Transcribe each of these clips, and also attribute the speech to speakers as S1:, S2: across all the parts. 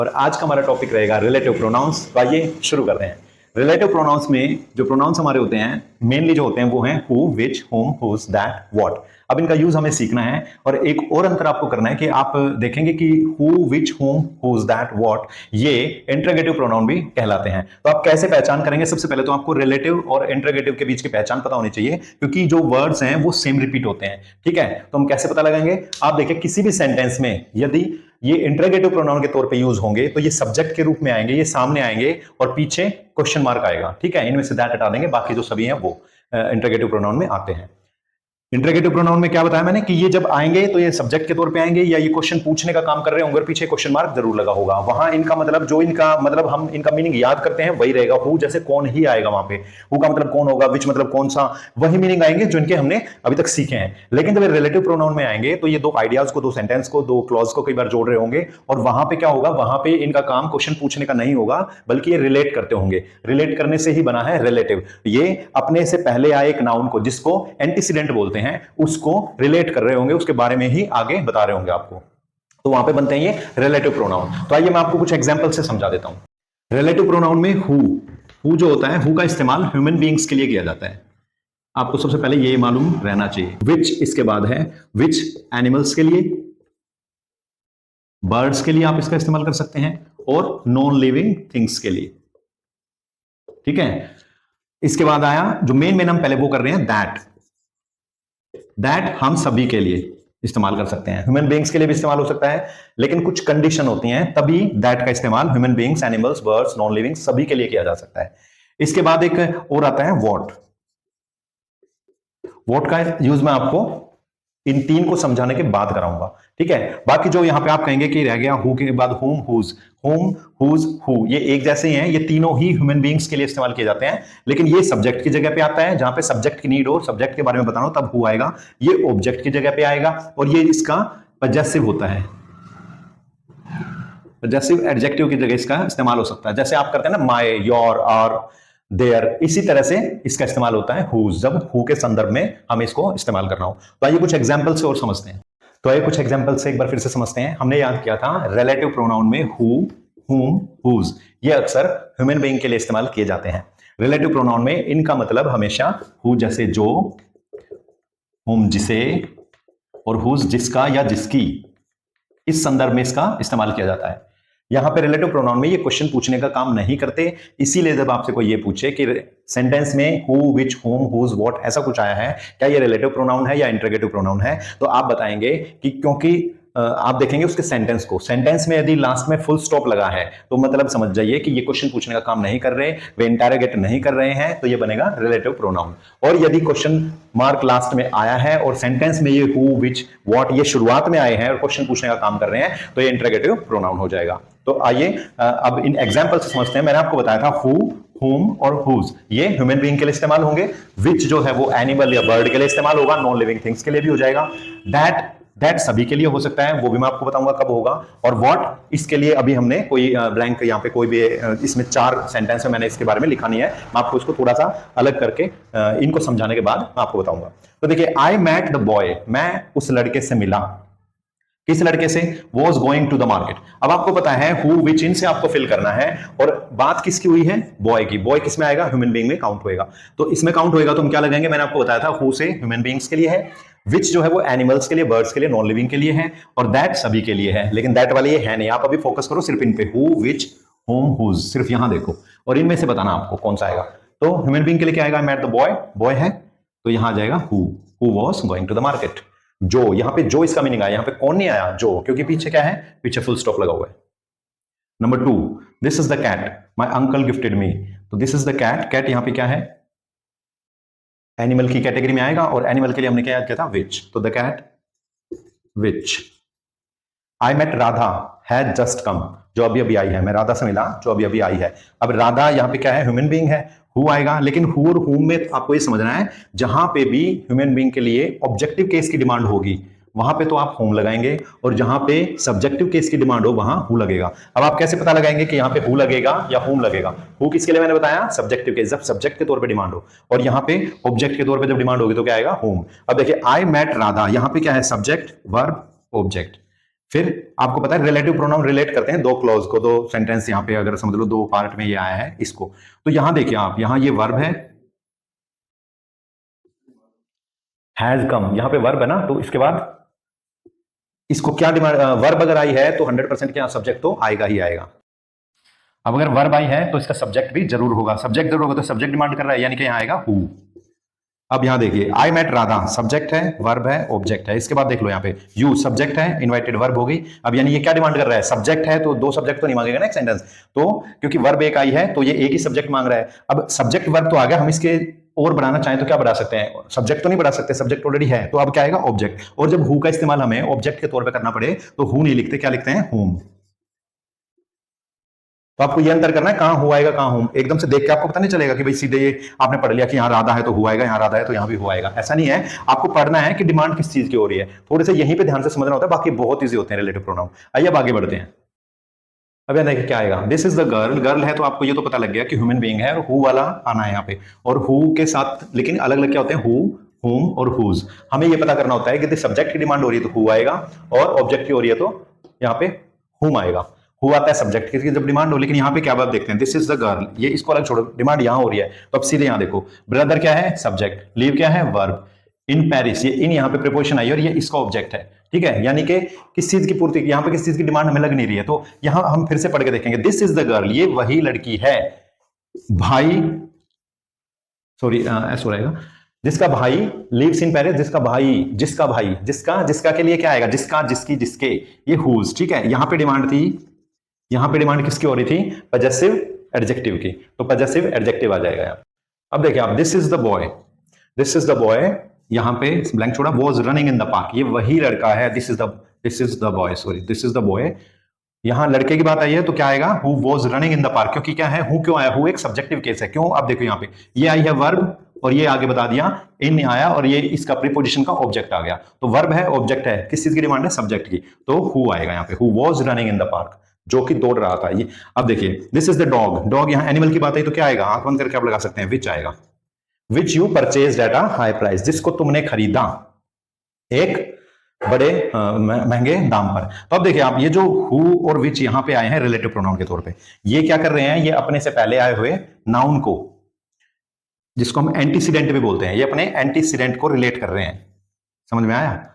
S1: और आज का हमारा टॉपिक रहेगा रिलेटिव प्रोनाउंस। तो आइए शुरू करते हैं। रिलेटिव प्रोनाउंस में जो प्रोनाउंस हमारे होते हैं मेनली जो होते हैं वो हैं who, which, whom, whose, that, what. अब इनका यूज हमें सीखना है और एक और अंतर आपको करना है कि आप देखेंगे कि who, which, whom, whose, that, what ये इंटरोगेटिव प्रोनाउन भी कहलाते हैं। तो आप कैसे पहचान करेंगे? सबसे पहले तो आपको रिलेटिव और इंटरोगेटिव के बीच की पहचान पता होनी चाहिए, क्योंकि जो वर्ड्स हैं वो सेम रिपीट होते हैं। ठीक है, तो हम कैसे पता लगाएंगे? आप देखिए किसी भी सेंटेंस में यदि ये इंटरोगेटिव प्रोनाउन के तौर पे यूज होंगे तो ये सब्जेक्ट के रूप में आएंगे, ये सामने आएंगे और पीछे क्वेश्चन मार्क आएगा। ठीक है, इनमें से दैट हटा देंगे, बाकी जो सभी हैं वो इंटरोगेटिव प्रोनाउन में आते हैं। इंटरोगेटिव प्रोनाउन में क्या बताया मैंने कि ये जब आएंगे तो ये सब्जेक्ट के तौर पे आएंगे या ये क्वेश्चन पूछने का काम कर रहे होंगे और पीछे क्वेश्चन मार्क जरूर लगा होगा। वहां इनका मतलब जो इनका मतलब हम इनका मीनिंग याद करते हैं वही रहेगा। हु जैसे कौन ही आएगा वहां पे, हु का मतलब कौन होगा, विच मतलब कौन सा, वही मीनिंग आएंगे जो इनके हमने अभी तक सीखे हैं। लेकिन जब रिलेटिव प्रोनाउन में आएंगे तो ये दो आइडियाज को, दो सेंटेंस को, दो क्लॉज को कई बार जोड़ रहे होंगे और वहां पे क्या होगा, वहां पे इनका काम क्वेश्चन पूछने का नहीं होगा बल्कि ये रिलेट करते होंगे। रिलेट करने से ही बना है रिलेटिव। ये अपने से पहले आए एक नाउन को जिसको एंटीसीडेंट बोलते हैं उसको रिलेट कर रहे होंगे, उसके बारे में ही आगे बता रहे होंगे आपको, तो वहां पे बनते हैं ये रिलेटिव प्रोनाउन। तो आइए मैं आपको कुछ एग्जांपल से समझा देता हूं। रिलेटिव प्रोनाउन में हु जो होता है, हु का इस्तेमाल ह्यूमन बीइंग्स के लिए किया जाता है। आपको सबसे पहले ये मालूम रहना चाहिए। विच इसके बाद है, विच एनिमल्स के लिए, बर्ड्स के लिए आप इसका इस्तेमाल कर सकते हैं और नॉन लिविंग थिंग्स के लिए। ठीक है, इसके बाद आया जो मेन हम पहले वो कर रहे हैं दैट। दैट हम सभी के लिए इस्तेमाल कर सकते हैं, ह्यूमन बीइंग्स के लिए भी इस्तेमाल हो सकता है, लेकिन कुछ कंडीशन होती हैं तभी दैट का इस्तेमाल human beings, animals, birds, non living सभी के लिए किया जा सकता है। इसके बाद एक और आता है व्हाट। व्हाट का यूज मैं आपको इन तीन को समझाने के बाद कराऊंगा। ठीक है, बाकी जो यहां पे आप कहेंगे कि रह गया हु के बाद whom, whose, whom, whose, who, ये एक जैसे ही हैं, ये तीनों ही ह्यूमन बीइंग्स के लिए इस्तेमाल किए जाते हैं, लेकिन ये सब्जेक्ट की जगह पे आता है। जहां पे सब्जेक्ट की नीड हो, सब्जेक्ट के बारे में बताना हो तब हु आएगा। ये ऑब्जेक्ट की जगह पे आएगा और ये इसका पजेसिव होता है। पजेसिव एडजेक्टिव की जगह इसका इस्तेमाल हो सकता है, जैसे आप करते हैं ना माय, योर, आर, देयर, इसी तरह से इसका इस्तेमाल होता है हुज, जब हु के संदर्भ में हमें इसको इस्तेमाल करना हो। तो आइए कुछ एग्जांपल से और समझते हैं। तो आइए कुछ एग्जांपल से एक बार फिर से समझते हैं। हमने याद किया था रिलेटिव प्रोनाउन में हु, हुम, हुज ये अक्सर ह्यूमन बीइंग के लिए इस्तेमाल किए जाते हैं। रिलेटिव प्रोनाउन में इनका मतलब हमेशा हु जैसे जो, हुम जिसे और हुज जिसका या जिसकी, इस संदर्भ में इसका इस्तेमाल किया जाता है। यहां पे रिलेटिव प्रोनाउन में ये क्वेश्चन पूछने का काम नहीं करते, इसीलिए जब आपसे कोई ये पूछे कि सेंटेंस में who, which, whom, whose, what ऐसा कुछ आया है, क्या ये रिलेटिव प्रोनाउन है या इंटरोगेटिव प्रोनाउन है, तो आप बताएंगे कि क्योंकि आप देखेंगे उसके सेंटेंस को, सेंटेंस में यदि लास्ट में फुल स्टॉप लगा है तो मतलब समझ जाइए कि ये क्वेश्चन पूछने का काम नहीं कर रहे, वे इंटरोगेट नहीं कर रहे हैं, तो ये बनेगा रिलेटिव प्रोनाउन। और यदि क्वेश्चन मार्क लास्ट में आया है और सेंटेंस में ये हु, विच, व्हाट ये शुरुआत में आए हैं और क्वेश्चन पूछने का काम कर रहे हैं, तो ये इंटरोगेटिव प्रोनाउन हो जाएगा। तो आइए अब इन एग्जांपल से समझते हैं। मैंने आपको बताया था हु, होम और हुज ये ह्यूमन बीइंग के लिए इस्तेमाल होंगे, विच जो है वो एनिमल या बर्ड के लिए इस्तेमाल होगा, नॉन लिविंग थिंग्स के लिए भी हो जाएगा, दैट दैट सभी के लिए हो सकता है, वो भी मैं आपको बताऊंगा कब होगा, और व्हाट इसके लिए अभी हमने कोई ब्लैंक यहाँ पे कोई भी इसमें 4 सेंटेंस है, मैंने इसके बारे में लिखा नहीं है, मैं आपको इसको थोड़ा सा अलग करके इनको समझाने के बाद मैं आपको बताऊंगा। तो देखिए आई मैट द बॉय, मैं उस लड़के से मिला। किस लड़के से? Was going to the market. अब आपको पता है हु, विच, इन से आपको फिल करना है और बात किसकी हुई है? बॉय की। बॉय किस में आएगा? ह्यूमन बीइंग में काउंट होएगा। तो इसमें काउंट होएगा तो हम क्या लगाएंगे? मैंने आपको बताया था हु से ह्यूमन बीइंग्स के लिए है, विच जो है वो एनिमल्स के लिए, बर्ड्स के लिए, नॉन लिविंग के लिए है, और दैट सभी के लिए है। लेकिन दैट वाले ये है नहीं, आप अभी फोकस करो सिर्फ इन पे, हु, विच, होम, हुज, सिर्फ यहां देखो और इनमें से बताना आपको कौन सा आएगा। तो ह्यूमन बीइंग के लिए क्या आएगा? मैट द बॉय, बॉय है तो यहां आ जाएगा who was going to the market. जो, यहां पे जो इसका मीनिंग आया, यहां पे कौन नहीं आया, जो, क्योंकि पीछे क्या है? पीछे फुल स्टॉप लगा हुआ है। Number 2, this is the cat my uncle gifted me. तो this is the cat, cat यहां पे क्या है? एनिमल की कैटेगरी में आएगा और एनिमल के लिए हमने क्या याद किया था? विच। तो the cat which. I met Radha had just come, जो अभी अभी आई है, मैं राधा से मिला जो अभी अभी आई है। अब राधा यहां पे क्या है? ह्यूमन बीइंग है, हु आएगा, लेकिन हु और हुम में आपको ये समझना है जहां पे भी ह्यूमन बीइंग के लिए ऑब्जेक्टिव केस की डिमांड होगी वहां पे तो आप होम लगाएंगे और जहां पे सब्जेक्टिव केस की डिमांड हो वहां हु लगेगा। अब आप कैसे पता लगाएंगे कि यहां पे हु लगेगा या होम लगेगा? हु किसके लिए मैंने बताया? सब्जेक्टिव केस, जब सब्जेक्ट के तौर पे डिमांड हो, और यहां पे ऑब्जेक्ट के तौर पे जब डिमांड होगी तो क्या आएगा? होम। अब देखिए आई मेट राधा, यहां पे क्या है? Subject, verb, object. फिर आपको पता है रिलेटिव प्रोनाउन रिलेट करते हैं दो क्लॉज को, दो सेंटेंस, यहां पे अगर समझ लो दो पार्ट में ये आया है इसको, तो यहां देखिए आप, यहां ये वर्ब है, हैज कम, यहां पे वर्ब है ना, तो इसके बाद इसको क्या डिमांड, वर्ब अगर आई है तो 100% क्या सब्जेक्ट तो आएगा ही आएगा। अब अगर वर्ब आई है तो इसका सब्जेक्ट भी जरूर होगा, सब्जेक्ट जरूर होगा, तो सब्जेक्ट डिमांड कर रहा है, यानी कि यहां आएगा हु। अब यहां देखिए आई मेट राधा, सब्जेक्ट है, वर्ब है, ऑब्जेक्ट है। इसके बाद देख लो यहाँ पे यू सब्जेक्ट है, इनवाइटेड वर्ब हो गई। अब यानी ये क्या डिमांड कर रहा है, सब्जेक्ट है तो दो सब्जेक्ट तो नहीं मांगेगा ना एक सेंटेंस, तो क्योंकि वर्ब एक आई है तो ये एक ही सब्जेक्ट मांग रहा है। अब सब्जेक्ट वर्ब तो आ गया, हम इसके और बढ़ाना चाहें तो क्या बढ़ा सकते हैं, सब्जेक्ट तो नहीं बढ़ा सकते, सब्जेक्ट ऑलरेडी है, तो अब क्या आएगा ऑब्जेक्ट। और जब हु का इस्तेमाल हमें ऑब्जेक्ट के तौर पर करना पड़े तो हु नहीं लिखते, क्या लिखते हैं, हुम। तो आपको ये अंतर करना है कहां हुआ आएगा कहां हूं, एकदम से देख के आपको पता नहीं चलेगा कि भाई सीधे ये आपने पढ़ लिया कि यहां राधा है तो हुआ आएगा, यहां राधा है तो यहां भी हुआ आएगा, ऐसा नहीं है। आपको पढ़ना है कि डिमांड किस चीज की हो रही है, थोड़े से यहीं पे ध्यान से समझना होता है, बाकी बहुत इजी होते हैं रिलेटिव प्रोनाउन। आइए अब आगे बढ़ते हैं। अब यहाँ देखिए क्या आएगा, this is the girl, girl है तो आपको ये तो पता लग गया कि ह्यूमन बीइंग है, और हु वाला आना है यहाँ पे, और हु के साथ लेकिन अलग अलग क्या होते हैं, हु, हुम और हुज। हमें ये पता करना होता है कि सब्जेक्ट की डिमांड हो रही है तो हु आएगा, और ऑब्जेक्ट की हो रही है तो यहाँ पे हुम आएगा। हु आता है सब्जेक्ट की जब डिमांड हो, लेकिन यहाँ पे क्या बात देखते हैं, दिस इज द गर्ल, ये इसको अलग छोड़ो, डिमांड यहाँ हो रही है, तो अब सीधे यहाँ देखो, ब्रदर क्या है सब्जेक्ट, लीव क्या है वर्ब, इन पेरिस, ये इन यहाँ पे प्रीपोजिशन आई और ये इसका ऑब्जेक्ट है, ठीक है, यानी कि किस चीज की पूर्ति, यहाँ पे किस चीज की डिमांड हमें लग नहीं रही है, तो यहाँ हम फिर से पढ़ के देखेंगे, दिस इज द गर्ल, ये वही लड़की है, भाई, सॉरी ऐसा रहेगा, जिसका भाई लिव्स इन पेरिस, जिसका भाई, जिसका भाई, जिसका, जिसका के लिए क्या आएगा, जिसका, जिसकी, जिसके, ये हुज, ठीक है। यहां पे डिमांड थी, यहां पे डिमांड किसकी हो रही थी, पजेसिव एडजेक्टिव की, तो पजेसिव एडजेक्टिव आ जाएगा यहाँ। अब देखिए आप, this is the boy, this is the boy, यहां पे ब्लैंक छोड़ा, was running in the park, ये वही लड़का है, this is the boy, sorry this is the boy. यहां लड़के की बात आई है तो क्या आएगा, who was running in the park, क्योंकि क्या है, हु क्यों आया, हु एक सब्जेक्टिव केस है, क्यों, अब देखो यहाँ पे ये आई है वर्ब, और ये आगे बता दिया इन आया, और ये इसका प्रीपोजिशन का ऑब्जेक्ट आ गया, तो वर्ब है ऑब्जेक्ट है, किस चीज की डिमांड है, सब्जेक्ट की, तो हु आएगा यहाँ पे, who was running in the park, जो कि दौड़ रहा था ये। अब देखिए this is the dog, dog यहाँ एनिमल की बात आई तो क्या आएगा, आंख बंद करके आप लगा सकते हैं, विच आएगा, which you purchase at a high price, जिसको तुमने खरीदा एक बड़े महंगे दाम पर। तो अब देखिए आप, ये जो हु और विच यहां पे आए हैं रिलेटिव प्रोनाउन के तौर पे, ये क्या कर रहे हैं, ये अपने से पहले आए हुए नाउन को, जिसको हम एंटीसीडेंट भी बोलते हैं, ये अपने एंटीसीडेंट को रिलेट कर रहे हैं, समझ में आया,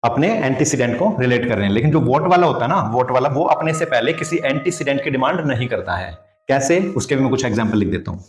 S1: अपने एंटीसीडेंट को रिलेट कर रहे हैं। लेकिन जो वोट वाला होता है ना, वोट वाला वो अपने से पहले किसी एंटीसीडेंट की डिमांड नहीं करता है। कैसे, उसके भी मैं कुछ एग्जांपल लिख देता हूं।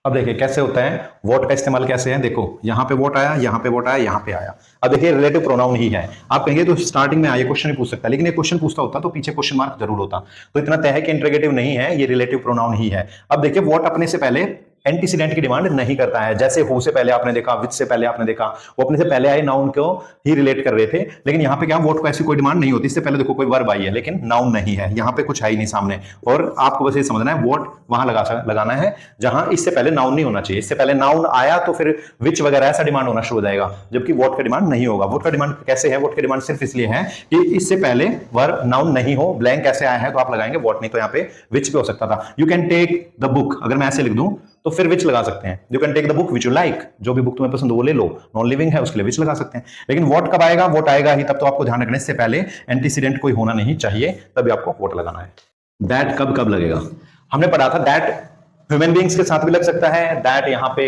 S1: अब देखिए कैसे होता है, वोट का इस्तेमाल कैसे है, देखो यहां पे वोट आया, यहां पे वोट आया, यहां पे आया। अब देखिए रिलेटिव प्रोनाउन ही है, आप कहेंगे तो स्टार्टिंग में आया क्वेश्चन ही पूछ सकता है, लेकिन ये क्वेश्चन पूछता होता तो पीछे क्वेश्चन मार्क जरूर होता, तो इतना तय है कि इंटरोगेटिव नहीं है, ये रिलेटिव प्रोनाउन ही है। अब देखिए वोट अपने से पहले एंटीसीडेंट की डिमांड नहीं करता है, जैसे हु से पहले आपने देखा, विच से पहले आपने देखा, वो अपने से पहले आए नाउन को ही रिलेट कर रहे थे, लेकिन यहाँ पे क्या, वोट को ऐसी कोई डिमांड नहीं होती, इससे पहले देखो कोई वर्ब आई है लेकिन नाउन नहीं है, यहाँ पे कुछ है ही नहीं सामने, और आपको बस ये समझना है वोट वहां लगाना है जहां इससे पहले नाउन नहीं होना चाहिए, इससे पहले नाउन आया तो फिर विच वगैरह ऐसा डिमांड होना शुरू हो जाएगा, जबकि वोट का डिमांड नहीं होगा। वोट का डिमांड कैसे है, वोट का डिमांड सिर्फ इसलिए है कि इससे पहले वर्ब नाउन नहीं हो, ब्लैंक ऐसे आया है तो आप लगाएंगे वोट, नहीं तो यहाँ पे विच पे हो सकता था। You can take the book, अगर मैं ऐसे लिख दूं तो फिर विच लगा सकते हैं, you can take the book which you like, जो भी बुक तुम्हें पसंद हो वो ले लो, नॉन लिविंग है उसके लिए विच लगा सकते हैं। लेकिन वोट कब आएगा, वोट आएगा ही तब, तो आपको ध्यान रखना इससे पहले एंटीसीडेंट कोई होना नहीं चाहिए, तभी आपको वोट लगाना है। दैट कब कब लगेगा, हमने पढ़ा था दैट ह्यूमन बीइंग्स के साथ भी लग सकता है, दैट यहाँ पे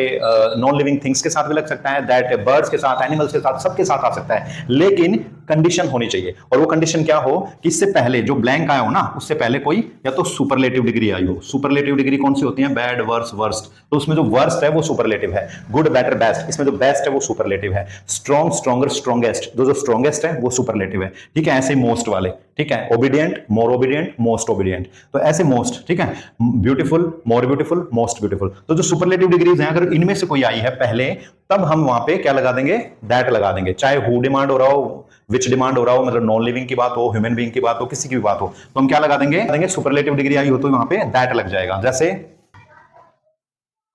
S1: नॉन लिविंग थिंग्स के साथ भी लग सकता है, दैट बर्ड्स के साथ, एनिमल्स के साथ, सबके साथ आ सकता है, लेकिन कंडीशन होनी चाहिए, और वो कंडीशन क्या हो कि इससे पहले जो ब्लैंक आया हो ना, उससे पहले कोई या तो सुपरलेटिव डिग्री आई हो। सुपरलेटिव डिग्री कौन सी होती है, बैड, वर्स, वर्स्ट, तो उसमें जो वर्स्ट है वो सुपरलेटिव है, गुड, बेटर, बेस्ट, इसमें जो बेस्ट है वो सुपरलेटिव है, स्ट्रॉन्ग, स्ट्रॉन्गर, स्ट्रॉन्गेस्ट, जो स्ट्रॉन्गेस्ट है वो सुपरलेटिव है, ठीक है, ऐसे मोस्ट वाले, ठीक है, ओबीडियंट, मोर ओबीडियंट, मोस्ट ओबीडियंट, तो ऐसे मोस्ट, ठीक है, beautiful, more beautiful, most beautiful, तो जो सुपरलेटिव डिग्रीज हैं अगर इनमें से कोई आई है पहले, तब हम वहां पे क्या लगा देंगे, दैट लगा देंगे, चाहे हु डिमांड हो रहा हो, विच डिमांड हो रहा हो, मतलब नॉन लिविंग की बात हो, ह्यूमन बीइंग की बात हो, किसी की भी बात हो, तो हम क्या लगा देंगे, सुपरलेटिव डिग्री आई हो तो वहां पे दैट लग जाएगा। जैसे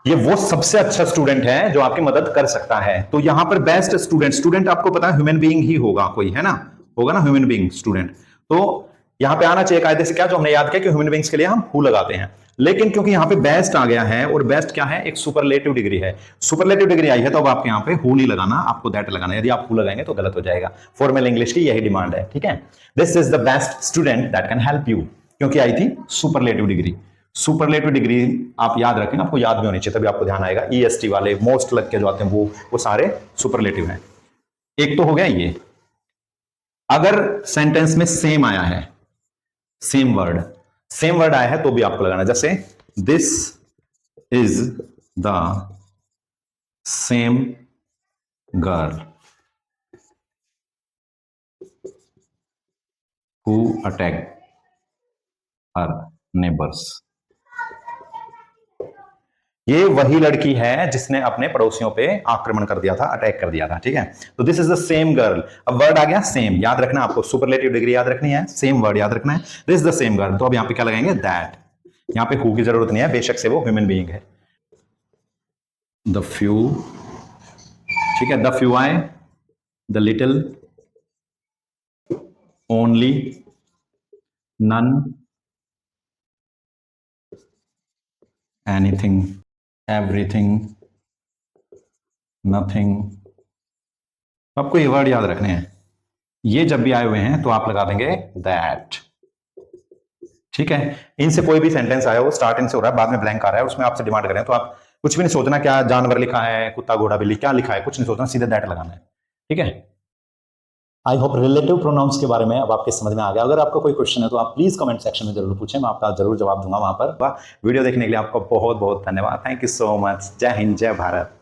S1: ये वो सबसे अच्छा स्टूडेंट है जो आपकी मदद कर सकता है, तो यहां पर बेस्ट स्टूडेंट, स्टूडेंट आपको पता है ह्यूमन बीइंग ही होगा कोई, है ना, होगा ना ह्यूमन बीइंग स्टूडेंट, तो यहां पे आना चाहिए कायदे से क्या, जो हमने याद किया कि ह्यूमन बींग्स के लिए हम हु लगाते हैं, लेकिन क्योंकि यहां पे बेस्ट आ गया है, और बेस्ट क्या है, एक सुपरलेटिव डिग्री है, सुपरलेटिव डिग्री आई है, तो अब आपके यहां पे हु नहीं लगाना, आपको दैट लगाना है। यदि आप हु लगाएंगे तो गलत हो जाएगा। फॉर्मल इंग्लिश की यही डिमांड है, ठीक है। This is the best student that can help you, क्योंकि आई थी सुपरलेटिव डिग्री। सुपरलेटिव डिग्री आप याद रखें, आपको याद भी होनी चाहिए, तभी आपको ध्यान आएगा। ईएसटी वाले मोस्ट लग के जो आते हैं वो सारे सुपरलेटिव हैं। एक तो हो गया ये। अगर सेंटेंस में सेम आया है, सेम वर्ड आया है, तो भी आपको लगाना, जैसे this is the same girl who attack her neighbours. ये वही लड़की है जिसने अपने पड़ोसियों पे आक्रमण कर दिया था, अटैक कर दिया था, ठीक है। तो this is the same girl. अब वर्ड आ गया सेम, याद रखना, आपको सुपरलेटिव डिग्री याद रखनी है, सेम वर्ड याद रखना है। This is the same girl, तो अब यहां पे क्या लगाएंगे, दैट। यहां पे हु की जरूरत नहीं है, बेशक से वो ह्यूमन बीइंग है। द फ्यू, ठीक है, द फ्यू आए, the little, only, none, anything, everything, nothing. आपको ये वर्ड याद रखने हैं, ये जब भी आए हुए हैं तो आप लगा देंगे दैट, ठीक है। इनसे कोई भी सेंटेंस आया हो, स्टार्ट इनसे हो रहा है, बाद में ब्लैंक आ रहा है, उसमें आपसे डिमांड करें तो आप कुछ भी नहीं सोचना क्या जानवर लिखा है, कुत्ता घोड़ा बिल्ली क्या लिखा है, कुछ नहीं सोचना, सीधे दैट लगाना है, ठीक है। आई होप रिलेटिव प्रोनाउंस के बारे में अब आपके समझ में आ गया। अगर आपका कोई क्वेश्चन है तो आप प्लीज कमेंट सेक्शन में जरूर पूछें, मैं आपका जरूर जवाब दूंगा वहां पर। वीडियो देखने के लिए आपका बहुत बहुत धन्यवाद। Thank you so much. जय हिंद, जय भारत।